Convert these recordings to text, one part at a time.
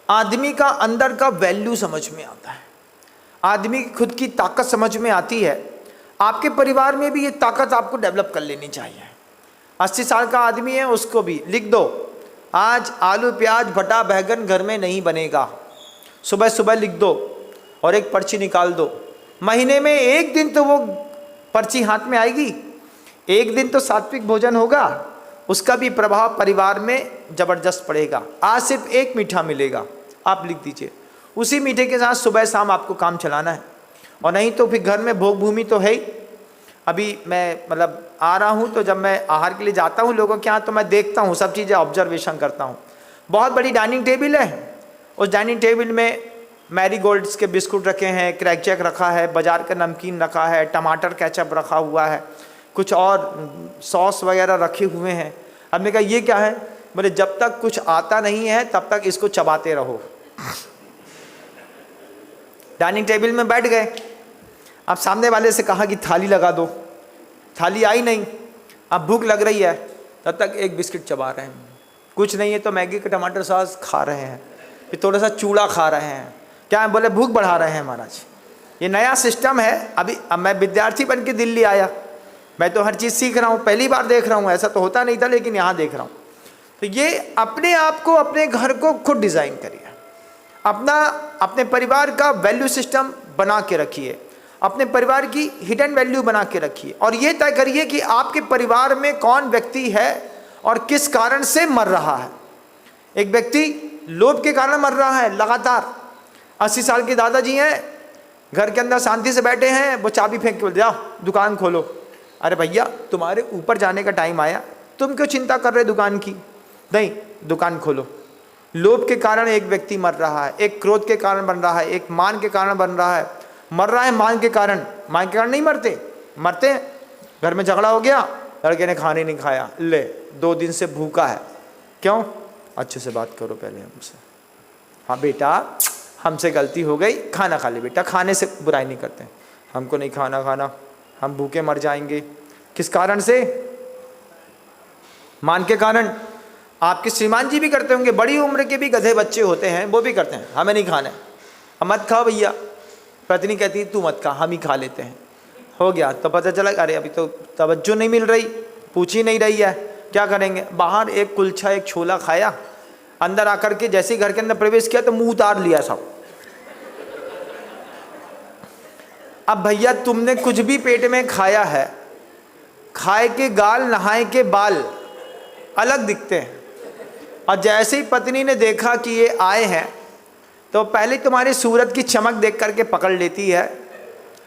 आदमी का अंदर का वैल्यू समझ में आता है, आदमी की खुद की ताकत समझ में आती है। आपके परिवार में भी ये ताकत आपको डेवलप कर लेनी चाहिए। 80 साल का आदमी है, उसको भी लिख दो, आज आलू प्याज भटा बैगन घर में नहीं बनेगा, सुबह सुबह लिख दो और एक पर्ची निकाल दो। महीने में एक दिन तो वो पर्ची हाथ में आएगी, एक दिन तो सात्विक भोजन होगा, उसका भी प्रभाव परिवार में जबरदस्त पड़ेगा। आज सिर्फ एक मीठा मिलेगा, आप लिख दीजिए, उसी मीठे के साथ सुबह शाम आपको काम चलाना है। और नहीं तो फिर घर में भोग भूमि तो है ही। अभी मैं मतलब आ रहा हूँ, तो जब मैं आहार के लिए जाता हूँ लोगों के यहाँ, तो मैं देखता हूँ, सब चीज़ें ऑब्जर्वेशन करता हूँ। बहुत बड़ी डाइनिंग टेबल है, उस डाइनिंग टेबल में मैरी गोल्ड्स के बिस्कुट रखे हैं, क्रैक जैक रखा है, बाजार का नमकीन रखा है, टमाटर केचप रखा हुआ है, कुछ और सॉस वगैरह रखे हुए हैं। अब मैंने कहा ये क्या है? बोले जब तक कुछ आता नहीं है तब तक इसको चबाते रहो। डाइनिंग टेबल में बैठ गए, अब सामने वाले से कहा कि थाली लगा दो, थाली आई नहीं, अब भूख लग रही है, तब तक एक बिस्किट चबा रहे हैं, कुछ नहीं है तो मैगी का टमाटर सॉस खा रहे हैं, फिर थोड़ा सा चूड़ा खा रहे हैं। क्या है? बोले भूख बढ़ा रहे हैं महाराज। ये नया सिस्टम है। अभी अब मैं विद्यार्थी बन के दिल्ली आया, मैं तो हर चीज़ सीख रहा हूँ, पहली बार देख रहा हूँ, ऐसा तो होता नहीं था लेकिन यहाँ देख रहा हूँ। तो ये अपने आप को, अपने घर को खुद डिज़ाइन करिए, अपने परिवार का वैल्यू सिस्टम बना के रखिए, अपने परिवार की हिडन वैल्यू बना के रखिए, और ये तय करिए कि आपके परिवार में कौन व्यक्ति है और किस कारण से मर रहा है। एक व्यक्ति लोभ के कारण मर रहा है लगातार। 80 साल के दादाजी हैं, घर के अंदर शांति से बैठे हैं, वो चाबी फेंक के बोल जाओ दुकान खोलो। अरे भैया तुम्हारे ऊपर जाने का टाइम आया, तुम क्यों चिंता कर रहे दुकान की? नहीं, दुकान खोलो। लोभ के कारण एक व्यक्ति मर रहा है, एक क्रोध के कारण बन रहा है, एक मान के कारण बन रहा है, मर रहा है मान के कारण। मान के कारण नहीं मरते, मरते हैं घर में झगड़ा हो गया, लड़के ने खाने नहीं खाया, ले 2 दिन से भूखा है। क्यों? अच्छे से बात करो पहले हमसे। हाँ बेटा हमसे गलती हो गई, खाना खा ले बेटा, खाने से बुराई नहीं करते। हमको नहीं खाना, हम भूखे मर जाएंगे। किस कारण से? मान के कारण। आपके श्रीमान जी भी करते होंगे, बड़ी उम्र के भी गधे बच्चे होते हैं, वो भी करते हैं, हमें नहीं खाना है, हम मत खाओ भैया। पत्नी कहती है तू मत खा, हम ही खा लेते हैं। हो गया तो पता चला अरे अभी तो तवज्जो नहीं मिल रही, पूछ ही नहीं रही है, क्या करेंगे? बाहर एक कुलछा एक छोला खाया, अंदर आकर के जैसे ही घर के अंदर प्रवेश किया तो मुंह उतार लिया सब। अब भैया तुमने कुछ भी पेट में खाया है, खाए के गाल नहाए के बाल अलग दिखते हैं। और जैसे ही पत्नी ने देखा कि ये आए हैं तो पहले तुम्हारी सूरत की चमक देख करके पकड़ लेती है,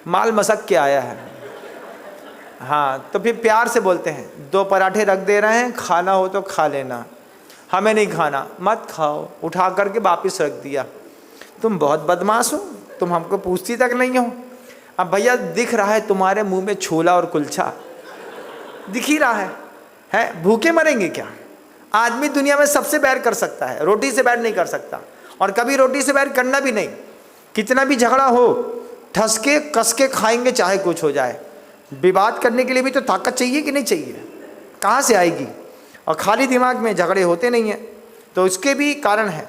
माल मसक के आया है। हाँ तो फिर प्यार से बोलते हैं 2 पराठे रख दे रहे हैं, खाना हो तो खा लेना, हमें नहीं खाना, मत खाओ। उठा करके वापस रख दिया। तुम बहुत बदमाश हो, तुम हमको पूछती तक नहीं हो। अब भैया दिख रहा है तुम्हारे मुंह में छोला और कुलछा दिख ही रहा है भूखे मरेंगे क्या? आदमी दुनिया में सबसे बैर कर सकता है, रोटी से बैर नहीं कर सकता, और कभी रोटी से बैर करना भी नहीं। कितना भी झगड़ा हो ठस के कस के खाएंगे चाहे कुछ हो जाए। विवाद करने के लिए भी तो ताकत चाहिए कि नहीं चाहिए? कहाँ से आएगी? और खाली दिमाग में झगड़े होते नहीं हैं। तो इसके भी कारण है।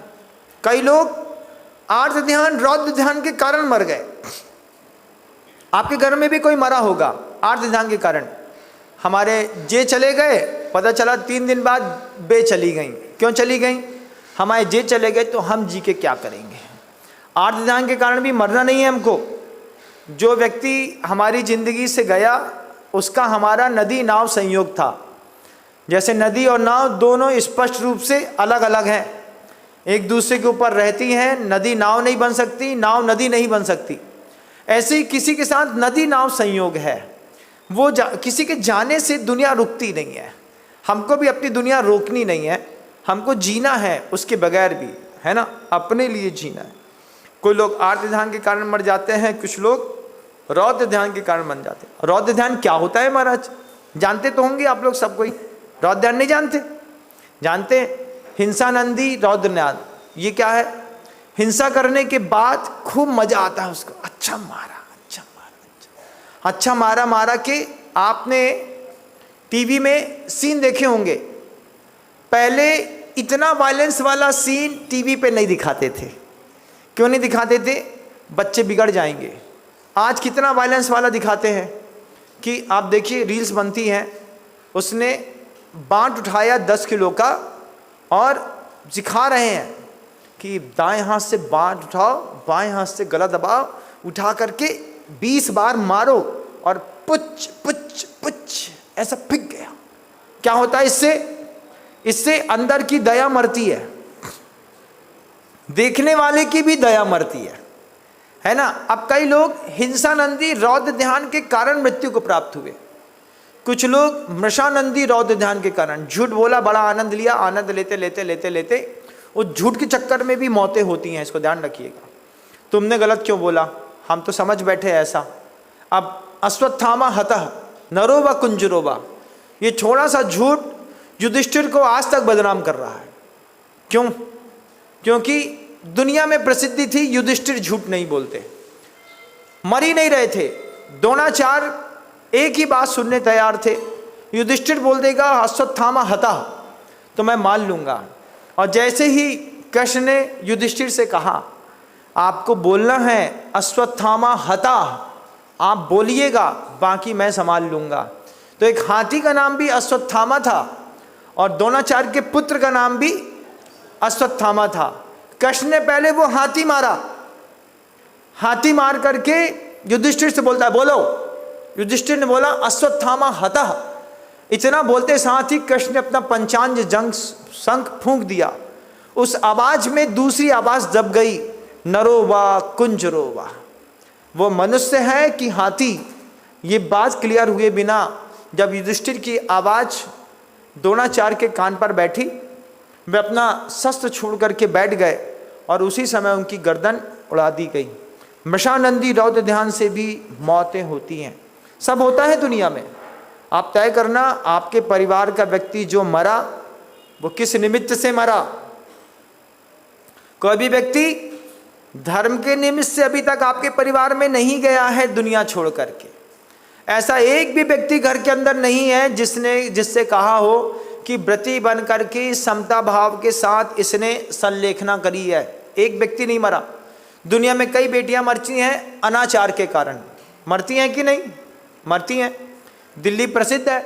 कई लोग आर्त ध्यान रौद्र ध्यान के कारण मर गए। आपके घर में भी कोई मरा होगा आर्त ध्यान के कारण। हमारे जे चले गए, पता चला 3 दिन बाद बे चली गई। क्यों चली गई? हमारे जे चले गए तो हम जी के क्या करेंगे? आर्त ध्यान के कारण भी मरना नहीं है हमको। जो व्यक्ति हमारी जिंदगी से गया उसका हमारा नदी नाव संयोग था। जैसे नदी और नाव दोनों स्पष्ट रूप से अलग अलग हैं, एक दूसरे के ऊपर रहती हैं। नदी नाव नहीं बन सकती, नाव नदी नहीं बन सकती। ऐसे ही किसी के साथ नदी नाव संयोग है। वो किसी के जाने से दुनिया रुकती नहीं है। हमको भी अपनी दुनिया रोकनी नहीं है, हमको जीना है उसके बगैर भी, है ना, अपने लिए जीना है। कोई लोग आर्त ध्यान के कारण मर जाते हैं, कुछ लोग रौद्र ध्यान के कारण मर जाते हैं। रौद्र ध्यान क्या होता है महाराज? जानते तो होंगे आप लोग सब। कोई रौद्र ध्यान नहीं जानते? जानते हैं हिंसा नंदी रौद्र ध्यान। ये क्या है? हिंसा करने के बाद खूब मजा आता है उसको, अच्छा मारा, अच्छा मारा के। आपने टीवी में सीन देखे होंगे, पहले इतना वायलेंस वाला सीन टीवी पे नहीं दिखाते थे। क्यों नहीं दिखाते थे? बच्चे बिगड़ जाएंगे। आज कितना वायलेंस वाला दिखाते हैं कि आप देखिए रील्स बनती हैं, उसने बांट उठाया 10 किलो का और सिखा रहे हैं कि दाएं हाथ से बांट उठाओ, बाएं हाथ से गला दबाओ, उठा करके 20 बार मारो और पुच पुच पुच ऐसा फिक गया। क्या होता है इससे अंदर की दया मरती है, देखने वाले की भी दया मरती है ना। अब कई लोग हिंसानंदी रौद्र ध्यान के कारण मृत्यु को प्राप्त हुए, कुछ लोग मृषानंदी रौद्र ध्यान के कारण झूठ बोला, बड़ा आनंद लिया, आनंद लेते लेते लेते लेते वो झूठ के चक्कर में भी मौतें होती हैं। इसको ध्यान रखिएगा। तुमने गलत क्यों बोला, हम तो समझ बैठे ऐसा। अब अश्वत्थामा हतः नरो व कुंजरो वा, ये थोड़ा सा झूठ युधिष्ठिर को आज तक बदनाम कर रहा है। क्यों? क्योंकि दुनिया में प्रसिद्धि थी युधिष्ठिर झूठ नहीं बोलते, मर ही नहीं रहे थे। द्रोणाचार्य एक ही बात सुनने तैयार थे, युधिष्ठिर बोल देगा अश्वत्थामा हतः तो मैं मान लूंगा। और जैसे ही कृष्ण ने युधिष्ठिर से कहा आपको बोलना है अश्वत्थामा हतः, आप बोलिएगा, बाकी मैं संभाल लूंगा। तो एक हाथी का नाम भी अश्वत्थामा था और द्रोणाचार्य के पुत्र का नाम भी अश्वत्थामा था। कृष्ण ने पहले वो हाथी मारा, हाथी मार करके युधिष्ठिर से बोलता है बोलो। युधिष्ठिर ने बोला अश्वत्थामा हतः। इतना बोलते साथ ही कृष्ण ने अपना पंचांज जंग शंख फूंक दिया। उस आवाज में दूसरी आवाज दब गई, नरो वा कुंजरो वा। वो मनुष्य है कि हाथी, ये बात क्लियर हुए बिना जब युधिष्ठिर की आवाज द्रोणाचार्य के कान पर बैठी, वे अपना शस्त्र छोड़ करके बैठ गए और उसी समय उनकी गर्दन उड़ा दी गई। मृषानंदी रौद्र ध्यान से भी मौतें होती हैं, सब होता है दुनिया में। आप तय करना आपके परिवार का व्यक्ति जो मरा वो किस निमित्त से मरा। कोई भी व्यक्ति धर्म के निमित्त से अभी तक आपके परिवार में नहीं गया है दुनिया छोड़ करके। ऐसा एक भी व्यक्ति घर के अंदर नहीं है जिससे कहा हो कि व्रती बन करके समता भाव के साथ इसने संलेखना करी है। एक व्यक्ति नहीं मरा। दुनिया में कई बेटियां मरती हैं अनाचार के कारण, मरती हैं कि नहीं? मरती हैं। दिल्ली प्रसिद्ध है,